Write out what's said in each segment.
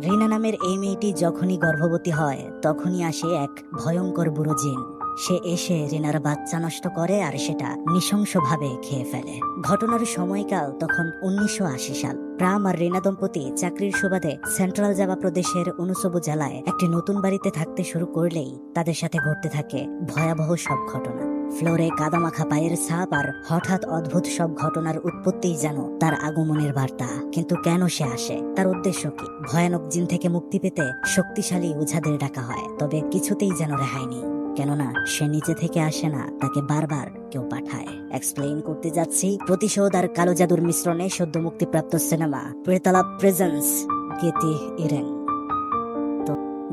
রিনা নামের এই মেয়েটি যখনই গর্ভবতী হয় তখনই আসে এক ভয়ঙ্কর বুড়ো জিন। সে এসে রিনার বাচ্চা নষ্ট করে আর সেটা নৃশংসভাবে খেয়ে ফেলে। ঘটনার সময়কাল তখন 1980 সাল। প্রাম আর রিনা দম্পতি চাকরির সুবাদে সেন্ট্রাল জাভা প্রদেশের অনুসবু জেলায় একটি নতুন বাড়িতে থাকতে শুরু করলেই তাদের সাথে ঘটতে থাকে ভয়াবহ সব ঘটনা। ফ্লোরে কাদামাখা পায়ের ছাপ আর হঠাৎ অদ্ভুত সব ঘটনার উৎপত্তিই যেন তার আগমনের বার্তা। কিন্তু কেন সে আসে, তার উদ্দেশ্য কি? ভয়ানক জিন থেকে মুক্তি পেতে শক্তিশালী ওঝাদের ডাকা হয়, তবে কিছুতেই যেন রেহাই নেই। কেননা সে নিচে থেকে আসে না, তাকে বারবার কেউ পাঠায়। এক্সপ্লেইন করতে যাচ্ছি প্রতিশোধ আর কালো জাদুর মিশ্রণে সদ্য মুক্তিপ্রাপ্ত সিনেমা প্রেতালাপ প্রেজেন্স গীতি ইরেং।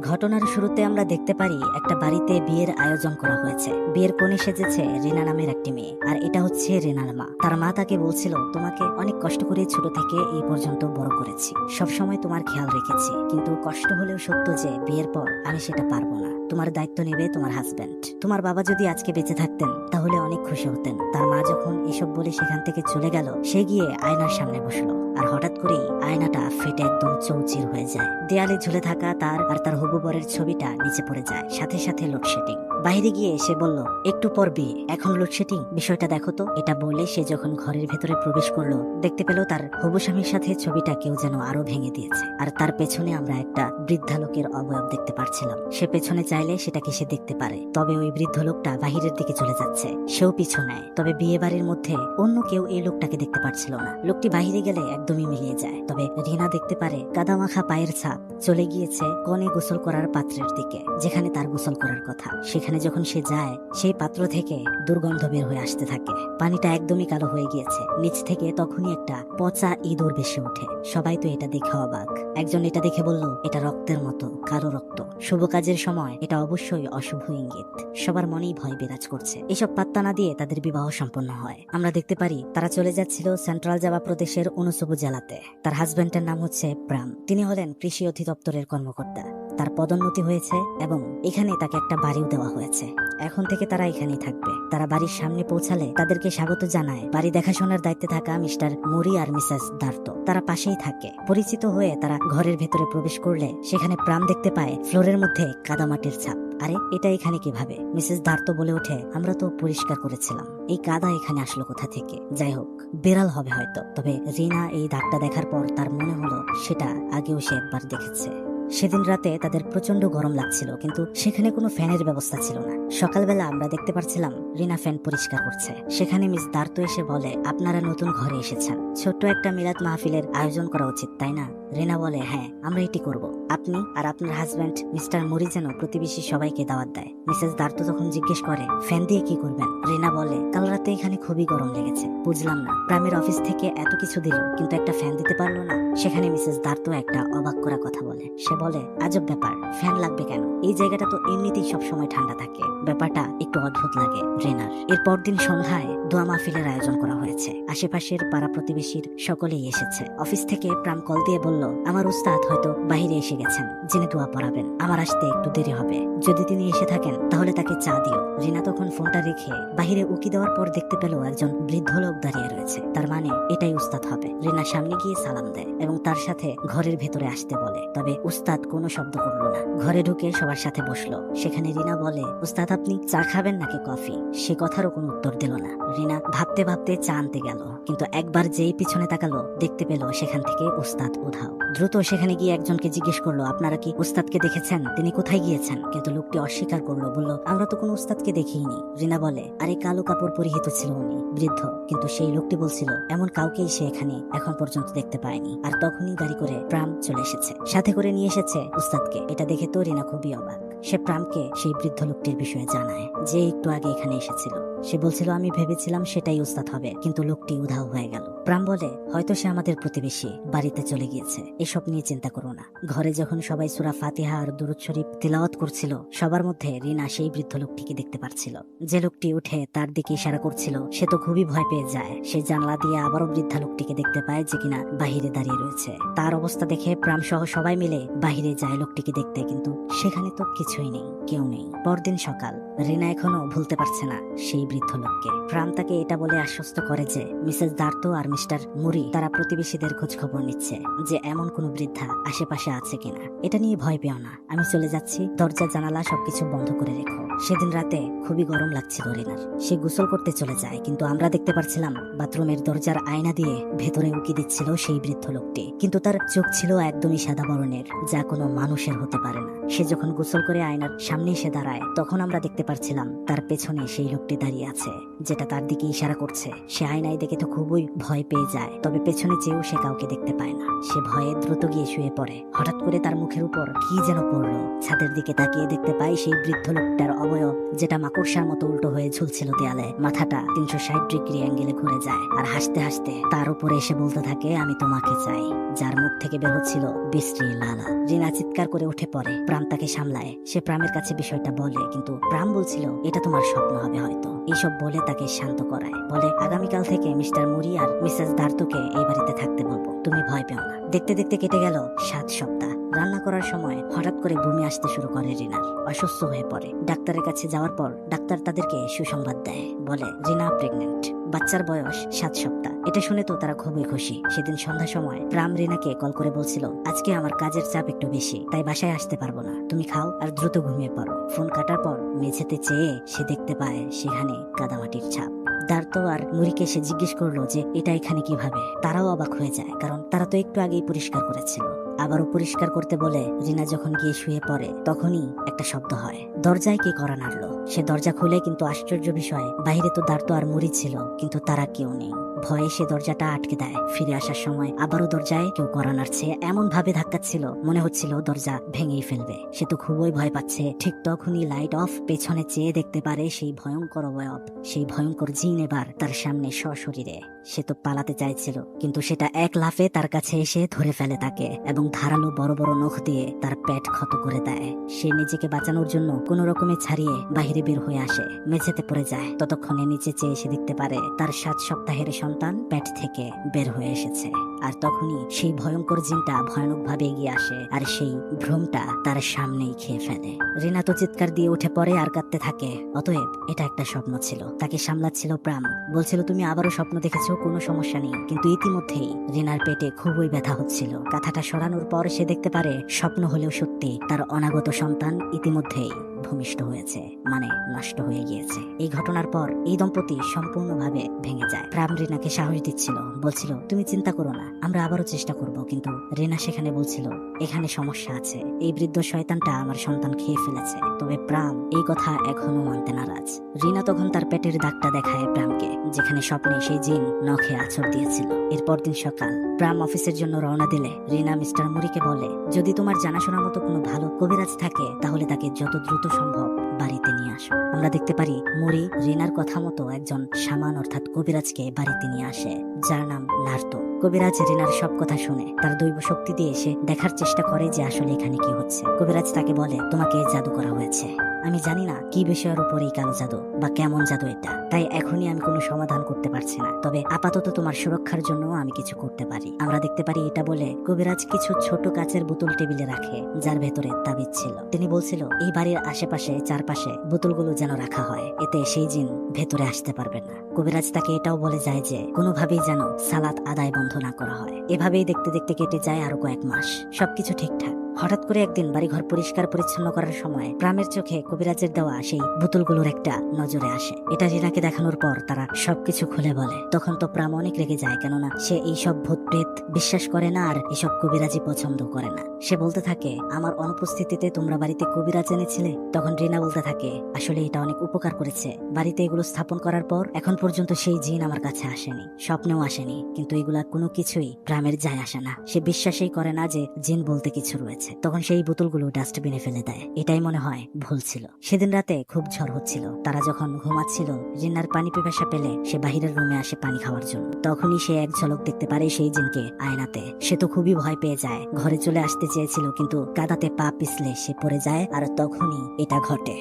ঘটনার শুরুতে আমরা দেখতে পারি একটা বাড়িতে বিয়ের আয়োজন করা হয়েছে। বিয়ের কোণে সেজেছে রিনা নামের একটি মেয়ে, আর এটা হচ্ছে রিনার মা। তার মা তাকে বলছিল, তোমাকে অনেক কষ্ট করে ছোট থেকে এই পর্যন্ত বড় করেছি, সবসময় তোমার খেয়াল রেখেছি, কিন্তু কষ্ট হলেও সত্য যে বিয়ের পর আমি সেটা পারবো না। তোমার দায়িত্ব নেবে তোমার হাজবেন্ড। তোমার বাবা যদি আজকে বেঁচে থাকতেন তাহলে অনেক খুশি হতেন। তার মা যখন এসব বলে সেখান থেকে চলে গেল, সে গিয়ে আয়নার সামনে বসলো, আর হঠাৎ করেই আয়নাটা ফেটে একদম চৌচির হয়ে যায়। দেয়ালে ঝুলে থাকা তার আর তার হবু বরের ছবিটা নিচে পড়ে যায়। সাথে সাথে লোডশেডিং। বাইরে গিয়ে সে বলল, একটু পর বিয়ে, এখন লোডশেডিং, বিষয়টা দেখো তো। এটা বলে সে যখন ঘরের ভেতরে প্রবেশ করলো, দেখতে পেল তার হবু স্বামীর সাথে ছবিটা কেউ যেন আরো ভেঙে দিয়েছে। আর তার পেছনে আমরা একটা বৃদ্ধা লোকের অবয়ব দেখতে পাচ্ছিলাম। সে পেছনে চাইলে সেটাকে সে দেখতে পারে, তবে ওই বৃদ্ধ লোকটা বাহিরের দিকে চলে যাচ্ছে, সেও পিছু নেয়। তবে বিয়ে বাড়ির মধ্যে অন্য কেউ এই লোকটাকে দেখতে পাচ্ছিল না। লোকটি বাহিরে গেলে একদমই মিলিয়ে যায়। তবে রিনা দেখতে পারে কাদামাখা পায়ের ছাপ চলে গিয়েছে কনে গোসল করার পাত্রের দিকে, যেখানে তার গোসল করার কথা। সেখানে যখন সে যায়, সেই পাত্র থেকে দুর্গন্ধ বের হয়ে আসতে থাকে। পানিটা একদমই কালো হয়ে গিয়েছে। নিচ থেকে তখনই একটা পচা ইঁদুর ভেসে ওঠে। সবাই তো এটা দেখে অবাক। একজন এটা দেখে বলল, এটা রক্তের মতো কালো রক্ত, শুভ কাজের সময় এটা অবশ্যই অশুভ ইঙ্গিত। সবার মনেই ভয় বিরাজ করছে। এসব পাত্তা না দিয়ে তাদের বিবাহ সম্পন্ন হয়। আমরা দেখতে পারি তারা চলে যাচ্ছিল সেন্ট্রাল জাভা প্রদেশের অনুসবু জেলাতে। তার হাজবেন্ডের নাম হচ্ছে প্রাম। তিনি হলেন কৃষি অধিদপ্তরের কর্মকর্তা। তার পদোন্নতি হয়েছে এবং এখানে তাকে একটা বাড়িও দেওয়া হয়েছে। এখন থেকে তারা এখানেই থাকবে। তারা বাড়ির সামনে পৌঁছালে তাদেরকে স্বাগত জানায় বাড়ি দেখাশোনার দায়িত্বে থাকা মিস্টার মুরি আর মিসেস দার্তো। তারা পাশেই থাকে। পরিচিত হয়ে তারা ঘরের ভেতরে প্রবেশ করলে সেখানে প্রাম দেখতে পায় ফ্লোরের মধ্যে কাদামাটির ছাপ। আরে এটা এখানে কিভাবে? মিসেস দার্তো বলে ওঠে, আমরা তো পরিষ্কার করেছিলাম, এই কাদা এখানে আসলো কোথা থেকে? যাই হোক, বেড়াল হবে হয়তো। তবে রিনা এই দাগটা দেখার পর তার মনে হলো সেটা আগেও সে একবার দেখেছে। সেদিন রাতে তাদের প্রচন্ড গরম লাগছিল, কিন্তু সেখানে কোনো ফ্যানের ব্যবস্থা ছিল না। সকালবেলা আমরা দেখতে পাচ্ছিলাম রিনা ফ্যান পরিষ্কার করছে। সেখানে মিস দার্তো এসে বলে, আপনারা নতুন ঘরে এসেছেন, ছোট্ট একটা মিলাদ মাহফিলের আয়োজন করা উচিত, তাই না? রিনা বলে, হ্যাঁ, আমরা এটি করব। আপনি আর আপনার হাজব্যান্ড মিস্টার মুরি যেন প্রতিবেশী সবাইকে দাওয়াত দেয়। মিসেস দার্তো তখন জিজ্ঞেস করে, ফ্যান দিয়ে কি করবেন? রিনা বলে, কাল রাতে এখানে খুবই গরম লেগেছে, বুঝলাম না, প্রামের অফিস থেকে এত কিছু দিল কিন্তু একটা ফ্যান দিতে পারলো না। সেখানে মিসেস দার্তো একটা অবাক করা কথা বলে। সে বলে, আজব ব্যাপার, ফ্যান লাগবে কেন? এই জায়গাটা তো এমনিতেই সবসময় ঠান্ডা থাকে। ব্যাপারটা একটু অদ্ভুত লাগে রেনার। এর পরদিন সন্ধ্যায় দোয়া মাহফিলের আয়োজন করা হয়েছে। আশেপাশের পাড়া প্রতিবেশীর সকলেই এসেছে। অফিস থেকে প্রাম কল দিয়ে বলল, আমার উস্তাদ হয়তো বাহিরে এসে গেছেন, জেনে দোয়া পড়াবেন, আমার আসতে একটু দেরি হবে, যদি তিনি এসে থাকেন তাহলে তাকে চা দিও। রিনা তখন ফোনটা রেখে বাহিরে উকি দেওয়ার পর দেখতে পেল একজন বৃদ্ধ লোক দাঁড়িয়ে রয়েছে। তার মানে এটাই উস্তাদ হবে। রিনা সামনে গিয়ে সালাম দেয় এবং তার সাথে ঘরের ভেতরে আসতে বলে। তবে উস্তাদ কোনো শব্দ করলো না। ঘরে ঢুকে সবার সাথে বসলো। সেখানে রিনা বলে, উস্তাদ আপনি চা খাবেন নাকি কফি? সে কথারও কোনো উত্তর দিল না। রিনা ভাবতে ভাবতে চা আনতে গেল, কিন্তু একবার যেই পিছনে তাকালো দেখতে পেল সেখান থেকে উস্তাদ উধাও। দ্রুত সেখানে গিয়ে একজনকে জিজ্ঞেস করলো, আপনারা কি উস্তাদকে দেখেছেন? তিনি কোথায় গিয়েছেন? কিন্তু লোকটি অস্বীকার করলো, বলল, আমরা তো কোনো উস্তাদকে দেখিনি। রিনা বলে, আরে কালো কাপড় পরিহিত ছিল উনি, বৃদ্ধ, কিন্তু সেই লোকটি বলছিল এমন কাউকেই সে এখানে এখন পর্যন্ত দেখতে পায়নি। আর তখনই গাড়ি করে প্রাম চলে এসেছে, সাথে করে নিয়ে এসেছে উস্তাদকে। এটা দেখে তো রিনা খুবই অবাক। সে প্রামকে সেই বৃদ্ধ লোকটির বিষয়ে জানায়, যে একটু আগে এখানে এসেছিল। সে বলছিল, আমি ভেবেছিলাম সেটাই উস্তাদ হবে, কিন্তু লোকটি উধাও হয়ে গেল। প্রাম বলে, হয়তো সে আমাদের প্রতিবেশী, বাড়িতে চলে গিয়েছে, এসব নিয়ে চিন্তা করো না। ঘরে যখন সবাই সূরা ফাতিহা আর দুরূদ শরীফ তিলাওয়াত করছিল, সবার মধ্যে রিনা সেই বৃদ্ধ লোকটিকে দেখতে পারছিল। যে লোকটি উঠে তার দিকে ইশারা করছিল, সে তো খুবই ভয় পেয়ে যায়। সে জানলা দিয়ে আবারও বৃদ্ধা লোকটিকে দেখতে পায়, যে কিনা বাহিরে দাঁড়িয়ে রয়েছে। তার অবস্থা দেখে প্রাম সহ সবাই মিলে বাহিরে যায় লোকটিকে দেখতে, কিন্তু সেখানে তো কিছুই নেই, কেউ নেই। পরদিন সকাল, রিনা এখনো ভুলতে পারছে না সেই বৃদ্ধ লোককে। প্রাম তাকে এটা বলে আশ্বস্ত করে যে মিসেস দার্তো আর মিস্টার মুরি তারা প্রতিবেশীদের খোঁজ খবর নিচ্ছে যে এমন কোনো বৃদ্ধা আশেপাশে আছে কিনা। এটা নিয়ে ভয় পেও না, আমি চলে যাচ্ছি, দরজা জানালা সবকিছু বন্ধ করে রেখো। সেদিন রাতে খুবই গরম লাগছিল রিনার। সে গোসল করতে চলে যায়, কিন্তু আমরা দেখতে পারছিলাম বাথরুমের দরজার আয়না দিয়ে ভেতরে উকি দিচ্ছিল সেই বৃদ্ধ লোকটি। কিন্তু তার চোখ ছিল একদমই সাদা বরণের, যা কোনো মানুষের হতে পারে না। সে যখন গোসল করে আয়নার সামনে এসে দাঁড়ায়, তখন আমরা দেখতে পারছিলাম তার পেছনে সেই লোকটি দাঁড়িয়ে আছে, যেটা তার দিকে ইশারা করছে। সে আয়নায় দেখে তো খুবই ভয় পেয়ে যায়, তবে পেছনে চেয়েও সে কাউকে দেখতে পায় না। সে ভয়ে দ্রুত গিয়ে শুয়ে পড়ে। হঠাৎ করে তার মুখের উপর কি যেন পড়লো। ছাদের দিকে তাকিয়ে দেখতে পাই সেই বৃদ্ধ লোকটার অবয়ব, যেটা মাকড়সার মতো উল্টো হয়ে ঝুলছিল দেয়ালে। মাথাটা 360 ডিগ্রি অ্যাঙ্গেলে ঘুরে যায় আর হাসতে হাসতে তার উপরে এসে বলতে থাকে, আমি তোমাকে চাই, যার মুখ থেকে বের হচ্ছিল বিশ্রী লালা। রিনা চিৎকার করে উঠে পড়ে। প্রাম তাকে সামলায়। সে প্রামের কাছে বিষয়টা বলে, কিন্তু প্রাম বলছিল এটা তোমার স্বপ্ন হবে হয়তো। এইসব বলে তাকে শান্ত করায়। বলে আগামীকাল থেকে মিস্টার মুরি আর মিসেস দার্তোকে এই বাড়িতে থাকতে বলবো, তুমি ভয় পেও না। দেখতে দেখতে কেটে গেল 7 সপ্তাহ। রান্না করার সময় হঠাৎ করে বমি আসতে শুরু করে রিনার। অসুস্থ হয়ে পড়ে। ডাক্তারের কাছে যাওয়ার পর ডাক্তার তাদেরকে সুসংবাদ দেয়, বলে রিনা প্রেগনেন্ট, বাচ্চার বয়স 7 সপ্তাহ। এটা শুনে তো তারা খুবই খুশি। সেদিন সন্ধ্যার সময় প্রাম রিনাকে কল করে বলছিল, আজকে আমার কাজের চাপ একটু বেশি, তাই বাসায় আসতে পারবো না, তুমি খাও আর দ্রুত ঘুমিয়ে পড়ো। ফোন কাটার পর মেঝেতে চেয়ে সে দেখতে পায় সেখানে কাদামাটির ছাপ। দার্তো আর মুরিকে সে জিজ্ঞেস করলো যে এটা এখানে কিভাবে। তারাও অবাক হয়ে যায়, কারণ তারা তো একটু আগেই পরিষ্কার করেছিল। আবারও পরিষ্কার করতে বলে রিনা যখন গিয়ে শুয়ে পড়ে, তখনই একটা শব্দ হয়। দরজায় কে করা নাড়লো। সে দরজা খুলে, কিন্তু আশ্চর্য বিষয়, বাইরে তো দার্তো আর মুরি ছিল, কিন্তু তারা কেউ নেই। ভয়ে সে দরজাটা আটকে দেয়। ফিরে আসার সময় আবারও দরজায় কেউ করা নাড়ছে, এমন ভাবে ধাক্কাচ্ছিল মনে হচ্ছিল দরজা ভেঙেই ফেলবে। সে তো খুবই ভয় পাচ্ছে। ঠিক তখনই লাইট অফ। পেছনে চেয়ে দেখতে পারে সেই ভয়ঙ্কর অবয়ব, সেই ভয়ঙ্কর জিন এবার তার সামনে সশরীরে। সে তো পালাতে চাইছিল, কিন্তু সেটা এক লাফে তার কাছে এসে ধরে ফেলে তাকে এবং ধারালো বড় বড় নখ দিয়ে তার পেট ক্ষত করে দেয়। সে নিজেকে বাঁচানোর জন্য কোনো রকমে ছাড়িয়ে বাহিরে বের হয়ে আসে, মেঝেতে পড়ে যায়। ততক্ষণে নিচে চেয়ে এসে দেখতে পারে তার 7 সপ্তাহের সন্তান পেট থেকে বের হয়ে এসেছে। আর তখনই সেই ভয়ঙ্কর জিনটা ভয়ানক ভাবে এগিয়ে আসে আর সেই ভ্রমটা তার সামনেই খেয়ে ফেলে। রিনা তো চিৎকার দিয়ে উঠে পড়ে আর কাঁদতে থাকে। অতএব এটা একটা স্বপ্ন ছিল। তাকে সামলাচ্ছিল প্রাম। বলছিল, তুমি আবারও স্বপ্ন দেখেছো, কোনো সমস্যা নেই। কিন্তু ইতিমধ্যেই রিনার পেটে খুবই ব্যথা হচ্ছিল। কাঁথাটা সরানোর পর সে দেখতে পারে স্বপ্ন হলেও সত্যি, তার অনাগত সন্তান ইতিমধ্যেই ভূমিষ্ঠ হয়েছে, মানে নষ্ট হয়ে গিয়েছে। এই ঘটনার পর এই দম্পতি সম্পূর্ণভাবে ভেঙে যায়। প্রাম রিনাকে সাহস দিচ্ছিল, বলছিল তুমি চিন্তা করো না, আমরা আবারও চেষ্টা করব। কিন্তু রিনা সেখানে বলছিল, এখানে সমস্যা আছে, এই বৃদ্ধ শয়তানটা আমার সন্তান খেয়ে ফেলেছে। তবে প্রাম এই কথা এখনো মানতে নারাজ। রিনা তখন তার পেটের দাগটা দেখায় প্রামকে, যেখানে স্বপ্নে সেই জিন নখে আছর দিয়েছিল। এরপর দিন সকাল, প্রাম অফিসের জন্য রওনা দিলে রিনা মিস্টার মুরিকে বলে, যদি তোমার জানাশোনার মতো কোনো ভালো কবিরাজ থাকে তাহলে তাকে যত দ্রুত সম্ভব বাড়িতে নিয়ে আসো। আমরা দেখতে পারি মুরি রিনার কথা মতো একজন শামান অর্থাৎ কবিরাজকে বাড়িতে নিয়ে আসে, যার নাম নার্তো। কবিরাজ রিনার সব কথা শুনে তার দৈব শক্তি দিয়ে সে দেখার চেষ্টা করে যে আসলে এখানে কি হচ্ছে। কবিরাজ তাকে বলে, তোমাকে জাদু করা হয়েছে। আমি জানি না কি বিষয়ের উপর এই কালো জাদু বা কেমন জাদু এটা, তাই এখনই আমি কোনো সমাধান করতে পারছি না। তবে আপাতত তোমার সুরক্ষার জন্য আমি কিছু করতে পারি। আমরা দেখতে পারি এটা বলে কবিরাজ কিছু ছোট কাচের বোতল টেবিলে রাখে, যার ভেতরে তাবিজ ছিল। তিনি বলছিল, এই বাড়ির আশেপাশে চারপাশে বোতলগুলো যেন রাখা হয়, এতে সেই জিন ভেতরে আসতে পারবে না। কবিরাজ তাকে এটাও বলে যায় যে কোনোভাবেই যেন সালাত আদায় বন্ধ না করা হয়। এভাবেই দেখতে দেখতে কেটে যায় আরো কয়েক মাস। সবকিছু ঠিকঠাক। হঠাৎ করে একদিন বাড়িঘর পরিষ্কার পরিচ্ছন্ন করার সময় প্রামের চোখে কবিরাজের দেওয়া সেই বোতলগুলোর একটা নজরে আসে। এটা রিনাকে দেখানোর পর তারা সবকিছু খুলে বলে। তখন তো প্রাম অনেক রেগে যায়, কেননা সে এইসব ভূত প্রেত বিশ্বাস করে না আর এসব কবিরাজি পছন্দ করে না। সে বলতে থাকে, আমার অনুপস্থিতিতে তোমরা বাড়িতে কবিরাজ এনেছিলে। তখন রিনা বলতে থাকে, আসলে এটা অনেক উপকার করেছে। বাড়িতে এগুলো স্থাপন করার পর এখন পর্যন্ত সেই জিন আমার কাছে আসেনি, স্বপ্নেও আসেনি। কিন্তু এগুলা কোনো কিছুই প্রামের যায় আসে না। সে বিশ্বাসই করে না যে জিন বলতে কিছু রয়েছে। তখন সেই বোতলগুলো ডাস্টবিনে ফেলে দেয়। এটাই মনে হয় ভুল ছিল। সেদিন রাতে খুব ঝড় হচ্ছিল। তারা যখন ঘুমাচ্ছিল, রিনার পানি পিপাসা পেলে সে বাহিরের রুমে আসে পানি খাওয়ার জন্য। তখনই সে এক ঝলক দেখতে পারে সেই জিনকে আয়নাতে। সে তো খুবই ভয় পেয়ে যায়। ঘরে চলে আসতে চেয়েছিল, কিন্তু কাদাতে পা পিছলে সে পড়ে যায়। আর তখনই এটা ঘটে।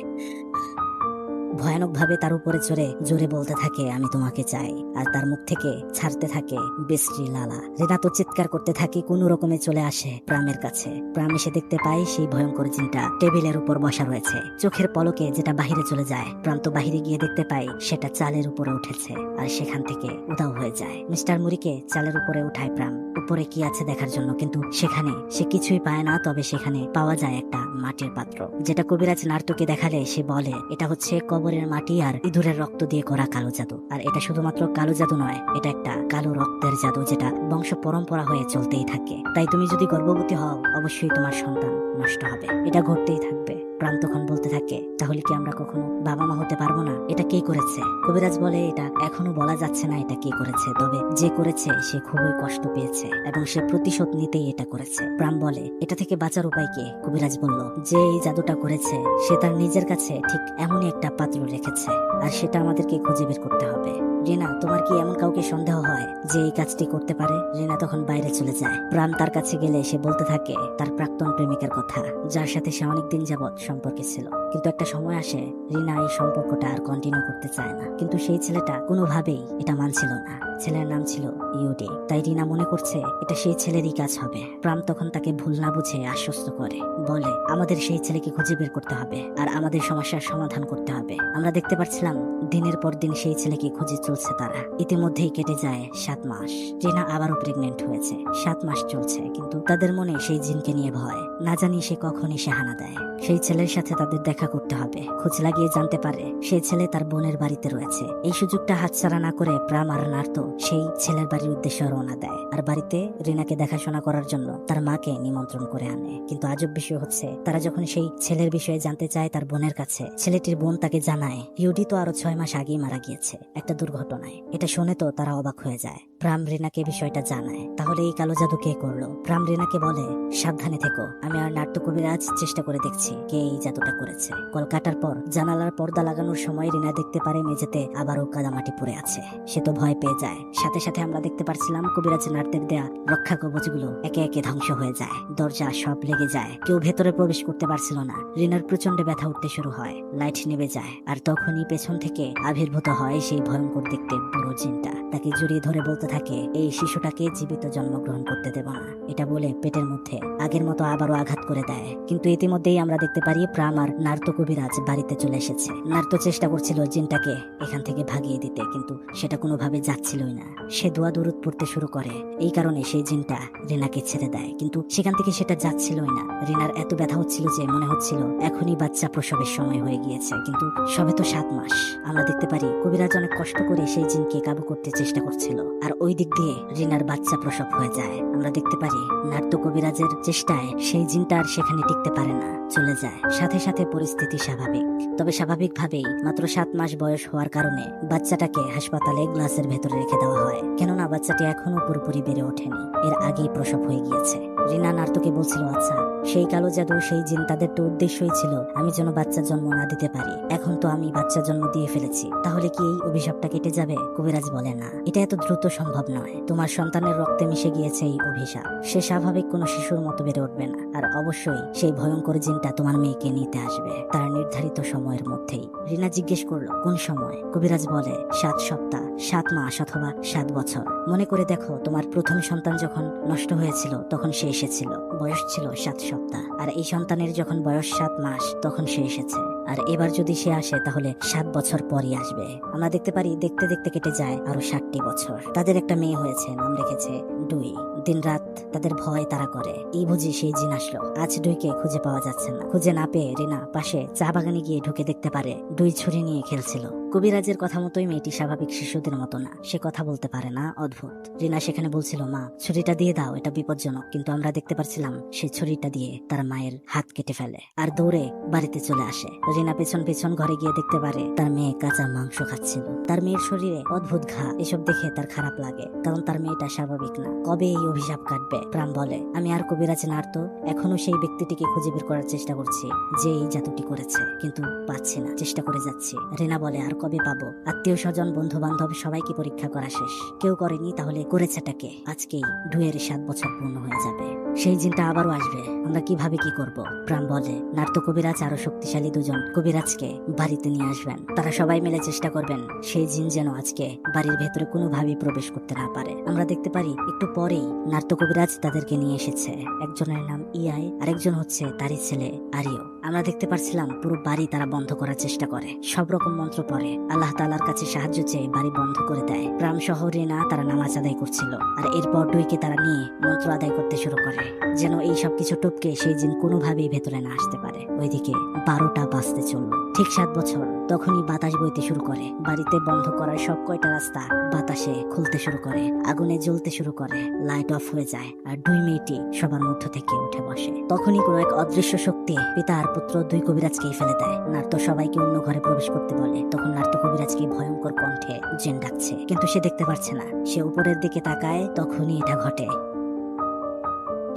ভয়ানকভাবে তার উপরে চড়ে জোরে বলতে থাকে আমি তোমাকে চাই, আর তার মুখ থেকে ছাড়তে থাকে বিশ্রী লালা। রিনা তো চিৎকার করতে থাকে, কোনো রকমে চলে আসে প্রামের কাছে। প্রাম এসে দেখতে পায় সেই ভয়ঙ্কর জিনটা টেবিলের উপর বসা রয়েছে, চোখের পলকে যেটা বাহিরে চলে যায়। প্রাম তো বাহিরে গিয়ে দেখতে পায় সেটা চালের উপরে উঠেছে আর সেখান থেকে উধাও হয়ে যায়। মিস্টার মুরিকে চালের উপরে উঠায় প্রাম উপরে কি আছে দেখার জন্য, কিন্তু সেখানে সে কিছুই পায় না। তবে সেখানে পাওয়া যায় একটা মাটির পাত্র, যেটা কবিরাজ নার্তুকে দেখালে সে বলে এটা হচ্ছে কবরের মাটি আর ইঁদুরের রক্ত দিয়ে করা কালো জাদু। আর এটা শুধুমাত্র কালো জাদু নয়, এটা একটা কালো রক্তের জাদু, যেটা বংশ পরম্পরা হয়ে চলতেই থাকে। তাই তুমি যদি গর্ভবতী হও অবশ্যই তোমার সন্তান নষ্ট হবে, এটা ঘটতেই থাকবে। প্রাণ তখন বলতে থাকে তাহলে কি আমরা কখনো বাবা মা হতে পারবো না? এটা কে করেছে? কবিরাজ বলে এটা এখনো বলা যাচ্ছে না এটা কে করেছে, তবে যে করেছে সে খুবই কষ্ট পেয়েছে এবং সে প্রতিশোধ নিতেই এটা করেছে। প্রাণ বলে এটা থেকে বাঁচার উপায় কি? কবিরাজ বলল যে এই জাদুটা করেছে সে তার নিজের কাছে ঠিক এমনই একটা পাত্র রেখেছে, আর সেটা আমাদেরকে খুঁজে বের করতে হবে। রিনা, তোমার কি এমন কাউকে সন্দেহ হয় যে এই কাজটি করতে পারে? রিনা তখন বাইরে চলে যায়। প্রাণ তার কাছে গেলে সে বলতে থাকে তার প্রাক্তন প্রেমিকার কথা, যার সাথে সে অনেকদিন যাবৎ সম্পর্কে ছিল। কিন্তু একটা সময় আসে রিনা এই সম্পর্কটা আর কন্টিনিউ করতে চায় না, কিন্তু সেই ছেলেটা কোনোভাবেই এটা মানছিল না। ছেলের নাম ছিল ইউডি। তাই রিনা মনে করছে এটা সেই ছেলেরই কাজ হবে। প্রাণ তখন তাকে ভুল না বুঝে আশ্বস্ত করে, বলে আমাদের সেই ছেলেকে খুঁজে বের করতে হবে আর আমাদের সমস্যার সমাধান করতে হবে। আমরা দেখতে পাচ্ছিলাম দিনের পর দিন সেই ছেলেকে খুঁজে চলছে তারা। ইতিমধ্যেই কেটে যায় 7 মাস। রিনা আবারও প্রেগনেন্ট হয়েছে। 7 মাস চলছে, কিন্তু তাদের মনে সেই জিনকে নিয়ে ভয়। না জানি সে কখন এসে হানা দেয়। সেই ছেলের সাথে তাদের দেখা করতে হবে। খোঁজ লাগিয়ে জানতে পারে সেই ছেলে তার বোনের বাড়িতে রয়েছে। এই সুযোগটা হাতছাড়া না করে প্রাম আর নার্তো সেই ছেলের বাড়ির উদ্দেশ্যে রওনা দেয় আর বাড়িতে রিনাকে দেখাশোনা করার জন্য তার মাকে নিমন্ত্রণ করে আনে। কিন্তু আজব বিষয় হচ্ছে তারা যখন সেই ছেলের বিষয়ে জানতে চায় তার বোনের কাছে, ছেলেটির বোন তাকে জানায় ইউডি তো আরো 6 মাস আগেই মারা গিয়েছে একটা দুর্ঘটনায়। এটা শুনে তো তারা অবাক হয়ে যায়। প্রাম রিনাকে বিষয়টা জানায়। তাহলে এই কালো জাদু কে করলো? প্রাম রিনাকে বলে সাবধানে থেকো, আমি আর নাট্য কবিরাজ চেষ্টা করে দেখছি কে এই জাদুটা করেছে। কল কাটার পর জানালার পর্দা লাগানোর সময় রিনা দেখতে পারে মেঝেতে আবারও কাদামাটি পড়ে আছে। সে তো ভয় পেয়ে যায়। সাথে সাথে আমরা দেখতে পারছিলাম কবিরাজ নাট্যের দেয়া রক্ষা কবচগুলো একে একে ধ্বংস হয়ে যায়। দরজা সব লেগে যায়, কেউ ভেতরে প্রবেশ করতে পারছিল না। রিনার প্রচন্ড ব্যথা উঠতে শুরু হয়, লাইট নেমে যায়, আর তখনই পেছন থেকে আবির্ভূত হয় সেই ভয়ঙ্কর দেখতে বুড়ো জিনটা। তাকে জড়িয়ে ধরে বলতে থাকে এই শিশুটাকে জীবিত জন্মগ্রহণ করতে দেব না। এটা বলে পেটের মধ্যে আগের মতো আবারও আঘাত করে দেয়। কিন্তু ইতিমধ্যেই আমরা দেখতে পারি প্রাম আর নার্তো কবিরাজ বাড়িতে চলে এসেছে। নার্তো চেষ্টা করছিল জিনটাকে এখান থেকে ভাগিয়ে দিতে, কিন্তু সেটা কোনোভাবে যাচ্ছিলই না। সে দোয়া দরুদ পড়তে শুরু করে, এই কারণে সেই জিনটা রিনাকে ছেড়ে দেয়, কিন্তু সেখান থেকে সেটা যাচ্ছিলই না। রিনার এত ব্যথা হচ্ছিল যে মনে হচ্ছিল এখনই বাচ্চা প্রসবের সময় হয়ে গিয়েছে, কিন্তু সবে তো 7 মাস। আমরা দেখতে পারি কবিরাজ অনেক কষ্ট করে সেই জিনকে কাবু করতে চেষ্টা করছিল, আর ওই দিক দিয়ে রিনার বাচ্চা প্রসব হয়ে যায়। আমরা দেখতে পারি নাট্য কবিরাজের চেষ্টায় সেই জিনটা আর সেখানে টিকতে পারে না, চলে যায়। সাথে সাথে পরিস্থিতি স্বাভাবিক। তবে স্বাভাবিকভাবেই মাত্র 7 মাস বয়স হওয়ার কারণে বাচ্চাটাকে হাসপাতালে গ্লাসের ভেতরে রেখে দেওয়া হয়, কেননা বাচ্চাটি এখনো পুরোপুরি বেড়ে ওঠেনি, এর আগেই প্রসব হয়ে গিয়েছে। রিনা নার্তকে বলছিল আচ্ছা সেই কালো জাদু সেই জিন তাদের তো উদ্দেশ্যই ছিল আমি যেন বাচ্চা জন্ম না দিতে পারি। এখন তো আমি বাচ্চা জন্ম দিয়ে ফেলেছি, তাহলে কি এই অভিশাপটা কেটে যাবে? কবিরাজ বলে না, এটা এত দ্রুত সম্ভব নয়। তোমার সন্তানের রক্তে মিশে গিয়েছে এই অভিশাপ। সে স্বাভাবিক কোনো শিশুর মতো বেড়ে উঠবে না, আর অবশ্যই সেই ভয়ঙ্কর জিনটা তোমার মেয়েকে নিতে আসবে তার নির্ধারিত সময়ের মধ্যেই। রিনা জিজ্ঞেস করলো কোন সময়? কবিরাজ বলে 7 সপ্তাহ, 7 মাস অথবা 7 বছর। মনে করে দেখো তোমার প্রথম সন্তান যখন নষ্ট হয়েছিল তখন সে এসেছিল, বয়স ছিল 7 সপ্তাহ, আর এই সন্তানের যখন বয়স 7 মাস তখন সে এসেছে। আর এবার যদি সে আসে তাহলে 7 বছর পরই আসবে। আমরা দেখতে পারি দেখতে দেখতে কেটে যায় আরো 60টি বছর। তাদের একটা মেয়ে হয়েছে, নাম রেখেছে ডুই। দিন রাত তাদের ভয় তারা করে। এই বুঝি সেই জিন আসলো। আজ ডুইকে খুঁজে পাওয়া যাচ্ছে না। খুঁজে না পেয়ে রিনা পাশে চা বাগানে গিয়ে ঢুকে দেখতে পারে ডুই ছুরি নিয়ে খেলছিল। কবিরাজের কথা মতোই মেয়েটি স্বাভাবিক শিশুদের মতো না, সে কথা বলতে পারে না, অদ্ভুত। রিনা সেখানে বলছিল মা ছুরিটা দিয়ে দাও, এটা বিপজ্জনক, কিন্তু আমরা দেখতে পাচ্ছিলাম সে ছুরিটা দিয়ে তার মায়ের হাত কেটে ফেলে আর দৌড়ে বাড়িতে চলে আসে। রিনা পেছন পেছন ঘরে গিয়ে দেখতে পারে তার মেয়ে কাঁচা মাংস খাচ্ছিল। তার মেয়ের শরীরে অদ্ভুত ঘা, এসব দেখে তার খারাপ লাগে, কারণ তার মেয়েটা স্বাভাবিক না। কবে এই অভিশাপ কাটবে? প্রাণ বলে আমি আর কবিরাজ নার্ত এখনো সেই ব্যক্তিটিকে খুঁজে বের করার চেষ্টা করছি যে এই জাদুটি করেছে, কিন্তু পাচ্ছি না, চেষ্টা করে যাচ্ছি। রিনা বলে আর কবে পাবো? আত্মীয় স্বজন, বন্ধু বান্ধব সবাইকে পরীক্ষা করা শেষ, কেউ করেনি, তাহলে করেছেটাকে? আজকেই 2-এর 7 বছর পূর্ণ হয়ে যাবে। সেই জিনটা আবারও আসবে, আমরা কিভাবে কি করব? প্রাণ বলে নার্ত কবিরাজ আরো শক্তিশালী 2জন কবিরাজকে বাড়িতে নিয়ে আসবেন। তারা সবাই মিলে চেষ্টা করবেন সেই জিন যেন আজকে বাড়ির ভেতরে কোনোভাবেই প্রবেশ করতে না পারে। আমরা দেখতে পারি একটু পরেই নার্ত কবিরাজ তাদেরকে নিয়ে এসেছে। একজনের নাম ইয়াই, আরেকজন হচ্ছে তারই ছেলে আরিও। আমরা দেখতে পাচ্ছিলাম পুরো বাড়ি তারা বন্ধ করার চেষ্টা করে, সব রকম মন্ত্র পড়ে, আল্লাহ তাআলার কাছে সাহায্য চেয়ে বাড়ি বন্ধ করে দেয়। প্রাম শহরে না তারা নামাজ আদায় করছিল, আর এরপর ডুইকে তারা নিয়ে মন্ত্র আদায় করতে শুরু করে যেন এই সব কিছু টপকে সেই জিন কোনোভাবেই ভেতরে না আসতে পারে। ওইদিকে 12টা বাজতে চলল, ঠিক 7 বছর। তখনই বাতাস বইতে শুরু করে, বাড়িতে বন্ধ করার সব কয়টা রাস্তা বাতাসে খুলতে শুরু করে, আগুনে জ্বলতে শুরু করে, লাইট অফ হয়ে যায়, আর 2 মেয়েটি সবার মধ্য থেকে উঠে বসে। তখনই কোনো এক অদৃশ্য শক্তি পিতা আর পুত্র 2 কবিরাজকেই ফেলে দেয়। নার্ত সবাইকে অন্য ঘরে প্রবেশ করতে বলে। তখন নার্ত কবিরাজকে ভয়ঙ্কর কণ্ঠে জিন ডাকছে, কিন্তু সে দেখতে পারছে না। সে উপরের দিকে তাকায়, তখনই এটা ঘটে।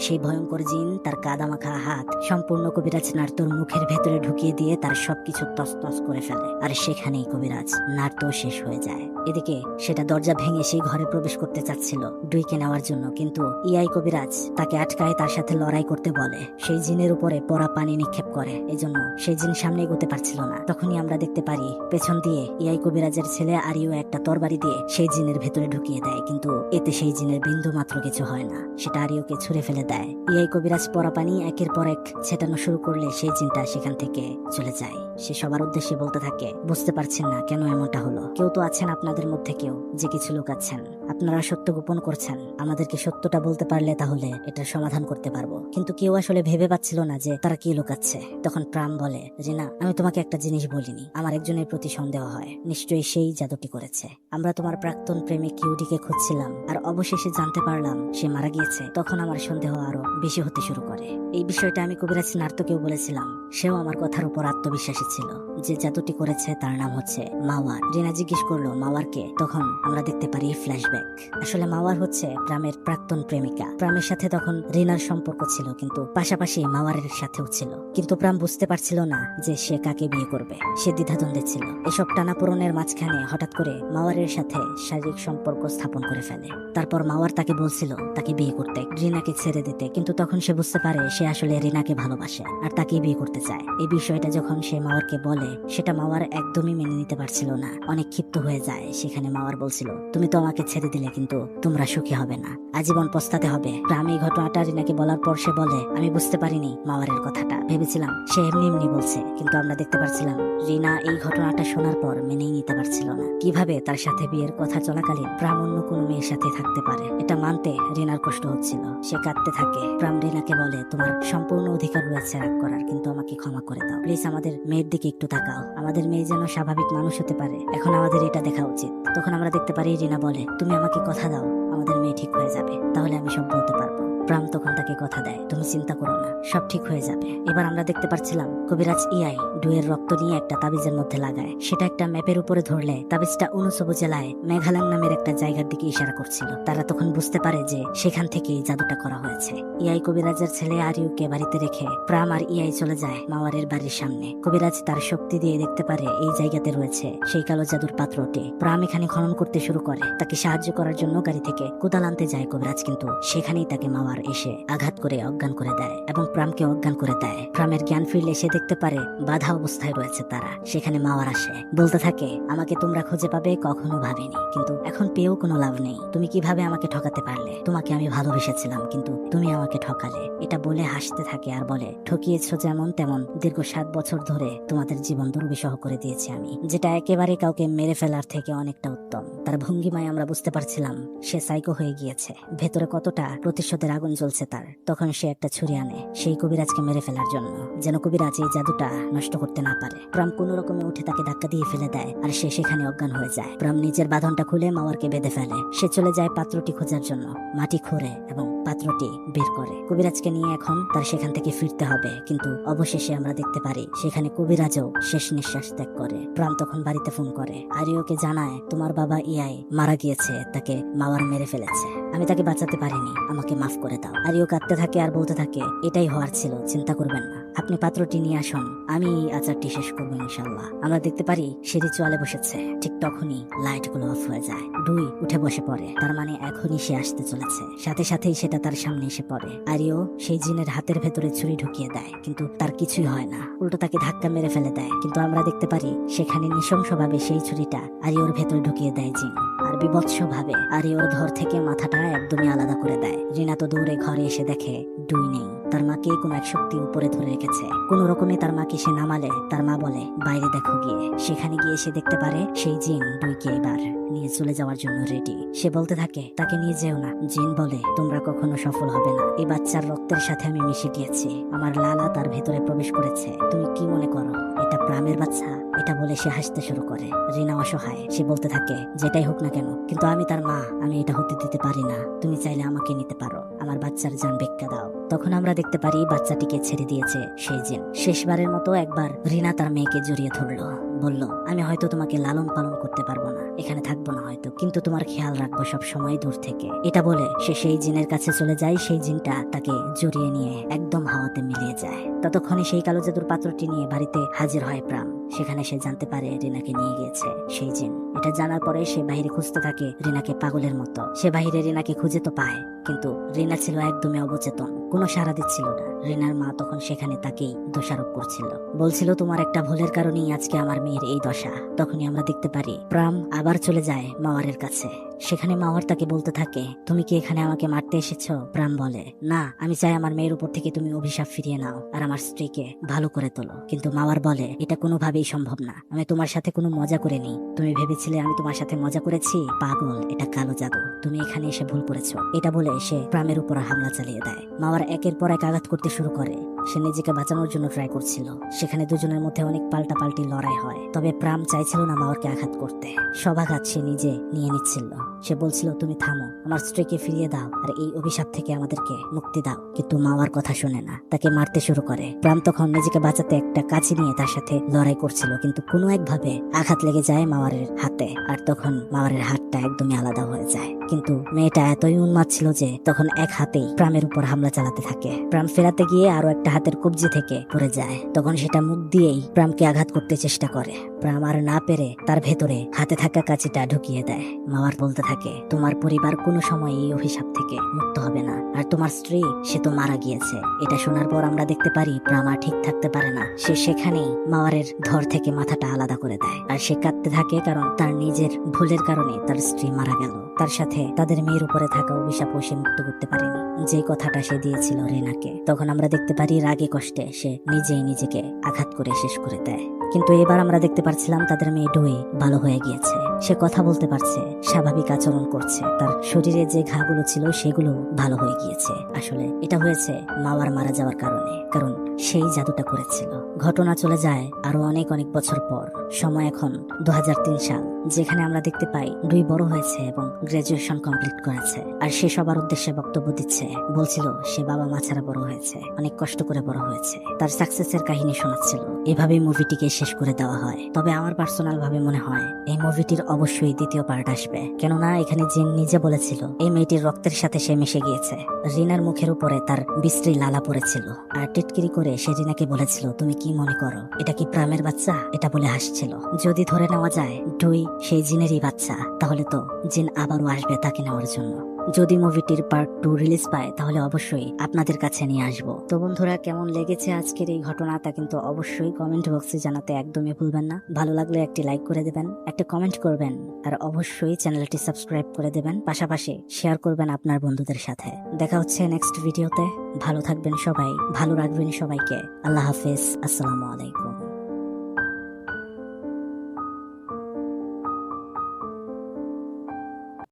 সেই ভয়ঙ্কর জিন তার কাদামাখা হাত সম্পূর্ণ কবিরাজ নার্তর মুখের ভেতরে ঢুকিয়ে দিয়ে তার সবকিছু তছনছ করে ফেলে, আর সেখানেই কবিরাজ নার্ত শেষ হয়ে যায়। এদিকে সেটা দরজা ভেঙে সেই ঘরে প্রবেশ করতে চাচ্ছিল ডুইকে নেওয়ার জন্য, কিন্তু ইয়াই কবিরাজ তাকে আটকায়, তার সাথে লড়াই করতে বলে। সেই জিনের উপরে পড়া পানি নিক্ষেপ করে, এজন্য সেই জিন সামনে এগোতে পারছিল না। তখনই আমরা দেখতে পারি পেছন দিয়ে ইয়াই কবিরাজের ছেলে আরিও একটা তরবারি দিয়ে সেই জিনের ভেতরে ঢুকিয়ে দেয়, কিন্তু এতে সেই জিনের বিন্দু মাত্র কিছু হয় না। সেটা আরিওকে ছুঁড়ে ফেলে দেয়। ইয়াই কবিরাজ পরা পানি একের পর এক ছেটানো শুরু করলে সেই জিনটা সেখান থেকে চলে যায়। সে সবার উদ্দেশ্যে বলতে থাকে, বুঝতে পারছেন না কেন এমনটা হলো? কেউ তো আছেন আপনাদের মধ্যে কেউ যে কিছু লুকাচ্ছেন, আপনারা সত্য গোপন করছেন। আমাদেরকে সত্যটা বলতে পারলে তাহলে এটার সমাধান করতে পারবো। কিন্তু কেউ আসলে ভেবে পাচ্ছিল না যে তারা কি লুকাচ্ছে। তখন প্রাণ বলে, রিনা, আমি তোমাকে একটা জিনিস বলিনি। আমার একজনের প্রতি সন্দেহ হয়, নিশ্চয়ই সেই জাদুটি করেছে। আমরা তোমার প্রাক্তন প্রেমিক কিউডিকে খুঁজছিলাম, আর অবশেষে জানতে পারলাম সে মারা গিয়েছে। তখন আমার সন্দেহ আরো বেশি হতে শুরু করে। এই বিষয়টা আমি কবিরাজ নার্তকেও বলেছিলাম, সেও আমার কথার উপর আত্মবিশ্বাসী ছিল। যে জাদুটি করেছে তার নাম হচ্ছে মাওয়ার। রিনা জিজ্ঞেস করলো মাওয়ারকে। তখন আমরা দেখতে পারি ফ্ল্যাশব্যাক। আসলে মাওয়ার হচ্ছে প্রামের প্রাক্তন প্রেমিকা। প্রামের সাথে তখন রিনার সম্পর্ক ছিল, কিন্তু পাশাপাশি মাওয়ারের সাথেও ছিল। কিন্তু প্রাম বুঝতে পারছিল না যে সে কাকে বিয়ে করবে। সে দ্বিধাদ্বন্দ্বে ছিল। এসব টানাপোড়েনের মাঝখানে হঠাৎ করে মাওয়ারের সাথে শারীরিক সম্পর্ক স্থাপন করে ফেলে। তারপর মাওয়ার তাকে বলছিল তাকে বিয়ে করতে, রিনাকে ছেড়ে দিতে, কিন্তু তখন সে বুঝতে পারে সে আসলে রিনাকে ভালোবাসে আর তাকেই বিয়ে করতে চায়। এই বিষয়টা যখন সে মাওয়ারকে বলে, সেটা মাওয়ার একদমই মেনে নিতে পারছিল না, অনেক ক্ষিপ্ত হয়ে যায়। সেখানে মাওয়ার বলছিল, তুমি তো আমাকে ছেড়ে দিলে, কিন্তু তোমরা সুখী হবে না, আজীবন পস্তাতে হবে। প্রাম এই ঘটনাটা রিনাকে বলার পর সে বলে, আমি বুঝতে পারিনি মাওয়ারের কথাটা, ভেবেছিলাম সে এমনি এমনি বলছে। কিন্তু আমরা দেখতে পারছিলাম রিনা এই ঘটনাটা শোনার পর মেনেই নিতে পারছিল না। কিভাবে তার সাথে বিয়ের কথা চলাকালীন প্রাম অন্য কোনো মেয়ের সাথে থাকতে পারে, এটা মানতে রিনার কষ্ট হচ্ছিল। সে কাঁদতে থাকে। প্রাম রিনাকে বলে, তোমার সম্পূর্ণ অধিকার রয়েছে রাগ করার, কিন্তু আমাকে ক্ষমা করে দাও প্লিজ। আমাদের মেয়ের দিকে একটু তাকাও, আমাদের মেয়ে যেন স্বাভাবিক মানুষ হতে পারে, এখন আমাদের এটা দেখা উচিত। তখন আমরা দেখতে পারি রিনা বলে, তুমি আমাকে কথা দাও আমাদের মেয়ে ঠিক হয়ে যাবে, তাহলে আমি সব বলতে পারবো। প্রাম তখন তাকে কথা দেয়, তুমি চিন্তা করো না, সব ঠিক হয়ে যাবে। এবার আমরা দেখতে পাচ্ছিলাম কবিরাজ ইয়াই ডুয়ের রক্ত নিয়ে একটা তাবিজের মধ্যে লাগায়। সেটা একটা ম্যাপের উপরে ধরলে তাবিজটা উনুসবু জেলায় মেঘালয় নামের একটা জায়গার দিকে ইশারা করছিল। তারা তখন বুঝতে পারে যে সেখান থেকেই জাদুটা করা হয়েছে। ইয়াই কবিরাজের ছেলে আরিউকে বাড়িতে রেখে প্রাম আর ইয়াই চলে যায় মাওয়ারের বাড়ির সামনে। কবিরাজ তার শক্তি দিয়ে দেখতে পারে এই জায়গাতে রয়েছে সেই কালো জাদুর পাত্রটি। প্রাম এখানে খনন করতে শুরু করে। তাকে সাহায্য করার জন্য গাড়ি থেকে কোদাল আনতে যায় কবিরাজ, কিন্তু সেখানেই তাকে মাওয়ার এসে আঘাত করে অজ্ঞান করে দেয় এবং প্রামকে অজ্ঞান করে দেয়। প্রামের জ্ঞান ফিরলে সে দেখতে পারে বাধা অবস্থায় রয়েছে তারা। সেখানে মাওয়ার আসে, বলতে থাকে, আমাকে তোমরা খুঁজে পাবে কখনো ভাবিনি, কিন্তু এখন পেয়েও কোনো লাভ নেই। তুমি কিভাবে আমাকে ঠকাতে পারলে? তোমাকে আমি ভালোবেসেছিলাম, কিন্তু তুমি আমাকে ঠকালে। এটা বলে হাসতে থাকে আর বলে, ঠকিয়েছো যেমন তেমন দীর্ঘ 7 বছর ধরে তোমাদের জীবন দুর্বিষহ করে দিয়েছি আমি, যেটা একেবারে কাউকে মেরে ফেলার থেকে অনেকটা উত্তম। তার ভঙ্গিমায় আমরা বুঝতে পারছিলাম সে সাইকো হয়ে গিয়েছে, ভেতরে কতটা প্রতিশোধের আগুন জ্বলছে তার। তখন সে একটা ছুরি আনে সেই কবিরাজকে মেরে ফেলার জন্য, যেন কবিরাজ এই জাদুটা নষ্ট করতে না পারে। প্রাম কোনো রকমে উঠে তাকে ধাক্কা দিয়ে ফেলে দেয়, আর সে সেখানে অজ্ঞান হয়ে যায়। প্রাম নিজের বাঁধনটা খুলে মাওয়ারকে বেঁধে ফেলে। সে চলে যায় পাত্রটি খোঁজার জন্য, মাটি খোঁড়ে এবং পাত্রটি বের করে। কবিরাজকে নিয়ে এখন তার সেখান থেকে ফিরতে হবে, কিন্তু অবশেষে আমরা দেখতে পারি সেখানে কবিরাজও শেষ নিঃশ্বাস ত্যাগ করে। প্রাণ তখন বাড়িতে ফোন করে, আরিওকে জানায় তোমার বাবা ইয়াই মারা গিয়েছে, তাকে মাওয়ার মেরে ফেলেছে, আমি তাকে বাঁচাতে পারিনি, আমাকে মাফ করে দাও। আরিও কাঁদতে থাকে আর বলতে থাকে এটাই হওয়ার ছিল, চিন্তা করবেন না, আপনি পাত্রটি নিয়ে আসুন, আমি এই আচারটি শেষ করবো ইনশাল্লাহ। আমরা দেখতে পারি সে রিচুয়ালে বসেছে, ঠিক তখনই লাইট গুলো অফ হয়ে যায়। ডুই উঠে বসে পড়ে, তার মানে এখনই সে আসতে চলেছে। সাথে সাথেই সেটা তার সামনে এসে পড়ে। আরিও সেই জিনের হাতের ভেতরে ছুরি ঢুকিয়ে দেয়, কিন্তু তার কিছুই হয় না, উল্টো তাকে ধাক্কা মেরে ফেলে দেয়। কিন্তু আমরা দেখতে পারি সেখানে নৃশংসভাবে সেই ছুরিটা আরিওর ভেতরে ঢুকিয়ে দেয় জিন, আর বিভৎসভাবে আরিওর ধর থেকে মাথাটা একদমই আলাদা করে দেয়। রিনা তো দৌড়ে ঘরে এসে দেখে ডুই নেই, তার মাকে কোনো এক শক্তি উপরে ধরে রেখেছে। কোনো রকমে তার মাকে সে নামালে তার মা বলে বাইরে দেখো গিয়ে। সেখানে গিয়ে সে দেখতে পারে সেই জিন ডুইকে এবার নিয়ে চলে যাওয়ার জন্য রেডি। সে বলতে থাকে তাকে নিয়ে যেও না। জিন বলে তোমরা কখনো সফল হবে না, এই বাচ্চার রক্তের সাথে আমি মিশে গিয়েছি, আমার লালা তার ভেতরে প্রবেশ করেছে, তুমি কি মনে করো এটা প্রামের বাচ্চা? এটা বলে সে হাসতে শুরু করে। রিনা অসহায়, সে বলতে থাকে যেটাই হোক না কেন, কিন্তু আমি তার মা, আমি এটা হতে দিতে পারি না, তুমি চাইলে আমাকে নিতে পারো, আমার বাচ্চার জান ভিক্ষা দাও। তখন আমরা দেখতে পারি বাচ্চাটিকে ছেড়ে দিয়েছে সেই জিন। শেষবারের মতো একবার রিনা তার মেয়েকে জড়িয়ে ধরলো, বলল আমি হয়তো তোমাকে লালন পালন করতে পারবো না, এখানে থাকবো না হয়তো, কিন্তু তোমার খেয়াল রাখবো সব সময় দূর থেকে। এটা বলে সে সেই জিনের কাছে চলে যায়। সেই জিনটা তাকে জড়িয়ে নিয়ে একদম হাওয়াতে মিলিয়ে যায়। ততক্ষণে সেই কালো জাদুর পাত্রটি নিয়ে বাড়িতে হাজির হয় প্রাম। সেখানে সে জানতে পারে রিনাকে নিয়ে গিয়েছে সেই জিন। এটা জানার পরে সে বাইরে খুঁজতে থাকে রিনাকে পাগলের মতো। সে বাইরে রিনাকে খুঁজে তো পায়, কিন্তু রিনা ছিল একদমই অবচেতন, কোনো সাড়া দিচ্ছিল না। রিনার মা তখন সেখানে তাকেই দোষারোপ করছিল, বলছিল তোমার একটা ভুলের কারণেই আজকে আমার মেয়ের এই দশা। তখনই আমরা দেখতে পারি প্রাম আবার চলে যায় মাওয়ারের কাছে। সেখানে মাওয়ার তাকে বলতে থাকে তুমি কি এখানে আমাকে মারতে এসেছো? প্রাম বলে না, আমি চাই আমার মেয়ের উপর থেকে তুমি অভিশাপ ফিরিয়ে নাও আর আমার স্ত্রীকে ভালো করে তোলো। কিন্তু মাওয়ার বলে এটা কোনোভাবেই সম্ভব না, আমি তোমার সাথে কোনো মজা করিনি, তুমি ভেবেছিলে আমি তোমার সাথে মজা করেছি? পাগল, এটা কালো জাদু, তুমি এখানে এসে ভুল করেছো। এটা বলে সে প্রামের উপর হামলা চালিয়ে দেয়। মাওয়ার একের পর এক আঘাত করতে শুরু করে। সে নিজেকে বাঁচানোর জন্য ট্রাই করছিল। সেখানে দুজনের মধ্যে অনেক পাল্টাপাল্টি লড়াই হয়, তবে প্রাম চাইছিল না মাওয়ারকে আঘাত করতে। সব আঘাত সে নিজে নিয়ে নিচ্ছিল। সে বলছিল তুমি থামো, আমার স্ত্রীকে ফিরিয়ে দাও আর এই অভিশাপ থেকে আমাদেরকে মুক্তি দাও। কিন্তু মাওয়ার কথা শুনে না, তাকে মারতে শুরু করে। প্রাম তখন নিজেকে বাঁচাতে একটা কাঁচি নিয়ে তার সাথে লড়াই করছিল, কিন্তু কোনো একভাবে আঘাত লেগে যায় মাওয়ারের হাতে, আর তখন মাওয়ারের হাতটা একদমই আলাদা হয়ে যায়। কিন্তু মেয়েটা এতই উন্মাদ ছিল যে তখন এক হাতেই প্রামের উপর হামলা চালাতে থাকে। প্রাম ফেরাতে গিয়ে আরো একটা হাতের কবজি থেকে পড়ে যায়। তখন সেটা মুখ দিয়েই প্রামকে আঘাত করতে চেষ্টা করে। প্রাম আর না পেরে তার ভেতরে হাতে থাকা কাঁচিটা ঢুকিয়ে দেয়। মাওয়ার বলতে থাকে তোমার পরিবার কোনো সময় এই অভিশাপ থেকে মুক্ত হবে না, আর তোমার স্ত্রী সে তো মারা গিয়েছে। এটা শোনার পর আমরা দেখতে পারি প্রাম আর ঠিক থাকতে পারে না। সে সেখানেই মাওয়ারের ধর থেকে মাথাটা আলাদা করে দেয়, আর সে কাঁদতে থাকে, কারণ তার নিজের ভুলের কারণে তার স্ত্রী মারা গেল। তার সাথে তাদের মেয়ের উপরে থাকা অভিশাপও সে মুক্ত করতে পারেনি, যে কথাটা সে দিয়েছিল রিনাকে। তখন আমরা দেখতে পারি রাগে কষ্টে সে নিজেই নিজেকে আঘাত করে শেষ করে দেয়। কিন্তু এবার আমরা দেখতে পারছিলাম তাদের মেয়ে ডুই ভালো হয়ে গিয়েছে। সে কথা বলতে পারছে, স্বাভাবিক আচরণ করছে, তার শরীরে যে ঘাগুলো ছিল সেগুলো ভালো হয়ে গিয়েছে। আসলে এটা হয়েছে মাওয়ার মারা যাওয়ার কারণে, কারণ সেই জাদুটা করেছিল। ঘটনা চলে যায় আরো অনেক অনেক বছর পর। সময় এখন 2003 সাল, যেখানে আমরা দেখতে পাই ডুই বড় হয়েছে এবং গ্রাজুয়েশন কমপ্লিট করেছে। আর সে সবার উদ্দেশ্যে বক্তব্য দিচ্ছে, বলছিল সে বাবা মা ছাড়া বড় হয়েছে, অনেক কষ্ট করে বড় হয়েছে, তার সাকসেসের কাহিনী শোনাচ্ছিল। এভাবেই মুভিটিকে শেষ করে দেওয়া হয়। তবে আমার পার্সোনাল ভাবে মনে হয় এই মুভিটির অবশ্যই দ্বিতীয় পার্ট আসবে, কেননা এখানে জিন নিজে বলেছিল এই মেয়েটির রক্তের সাথে সে মিশে গিয়েছে। রিনার মুখের উপরে তার বিশ্রী লালা পড়েছিল, আর টিটকিরি করে সে রিনাকে বলেছিল তুমি কি মনে করো এটা কি প্রামের বাচ্চা? এটা বলে হাসছিল। যদি ধরে নেওয়া যায় ডুই সেই জিনেরই বাচ্চা, তাহলে তো জিন আবারও আসবে তাকে নেওয়ার জন্য। যদি মুভিটির পার্ট 2 রিলিজ পায় তাহলে অবশ্যই আপনাদের কাছে নিয়ে আসবো। তো বন্ধুরা, কেমন লেগেছে আজকের এই ঘটনা তা কিন্তু অবশ্যই কমেন্ট বক্সে জানাতে একদমই ভুলবেন না। ভালো লাগলে একটি লাইক করে দেবেন, একটা কমেন্ট করবেন, আর অবশ্যই চ্যানেলটি সাবস্ক্রাইব করে দেবেন। পাশাপাশি শেয়ার করবেন আপনার বন্ধুদের সাথে। দেখা হচ্ছে নেক্সট ভিডিওতে। ভালো থাকবেন সবাই, ভালো রাখবেন সবাইকে। আল্লাহ হাফেজ, আসসালামু আলাইকুম।